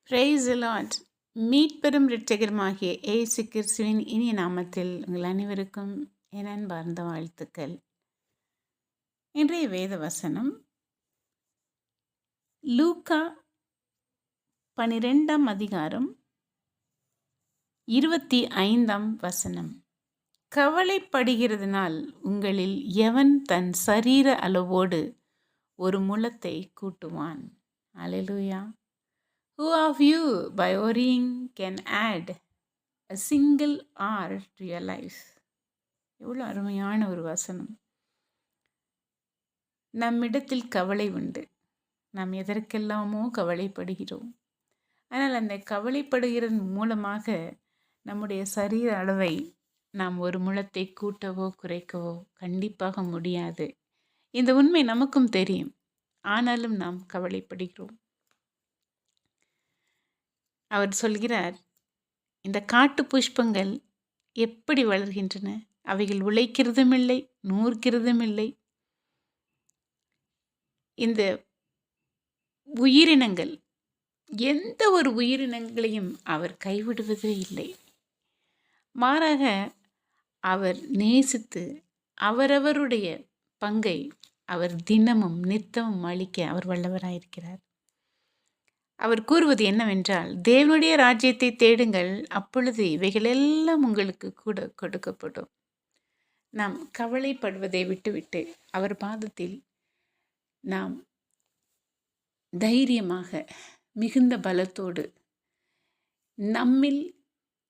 Praise the Lord. மீட்பெரும் இரட்சகருமாகிய இயேசு கிறிஸ்துவின் இனிய நாமத்தில் உங்கள் அனைவருக்கும் என் அன்பார்ந்த வாழ்த்துக்கள். இன்றைய வேத வசனம் லூக்கா 12ஆம் அதிகாரம் 25ஆம் வசனம். கவலைப்படுகிறதுனால் உங்களில் எவன் தன் சரீர அளவோடு ஒரு முழத்தை கூட்டுவான்? அல்லேலூயா. Who of you by worrying can add a single hour to your life? எவ்வளோ அருமையான ஒரு வசனம். நம்மிடத்தில் கவலை உண்டு. நாம் எதற்கெல்லாமோ கவலைப்படுகிறோம். ஆனால் அந்த கவலைப்படுகிறது மூலமாக நம்முடைய சரீர அளவை நாம் ஒரு முழத்தை கூட்டவோ குறைக்கவோ கண்டிப்பாக முடியாது. இந்த உண்மை நமக்கும் தெரியும். ஆனாலும் நாம் கவலைப்படுகிறோம். அவர் சொல்கிறார், இந்த காட்டு புஷ்பங்கள் எப்படி வளர்கின்றன? அவைகள் உழைக்கிறதும் இல்லை, நூற்கிறதும் இல்லை. இந்த உயிரினங்கள், எந்த ஒரு உயிரினங்களையும் அவர் கைவிடுவதே இல்லை. மாறாக அவர் நேசித்து அவரவருடைய பங்கை அவர் தினமும் நித்தமும் அளிக்க அவர் வல்லவராயிருக்கிறார். அவர் கூறுவது என்னவென்றால், தேவனுடைய ராஜ்யத்தை தேடுங்கள், அப்பொழுது இவைகளெல்லாம் உங்களுக்கு கூட கொடுக்கப்படும். நாம் கவலைப்படுவதை விட்டுவிட்டு அவர் பாதத்தில் நாம் தைரியமாக மிகுந்த பலத்தோடு நம்மில்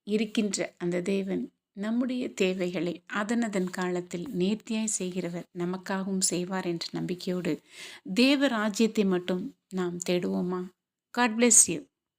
இருக்கின்ற அந்த தேவன் நம்முடைய தேவைகளை அதனதன் காலத்தில் நேர்த்தியாய் செய்கிறவர் நமக்காகவும் செய்வார் என்ற நம்பிக்கையோடு தேவ ராஜ்யத்தை மட்டும் நாம் தேடுவோமா? God bless you.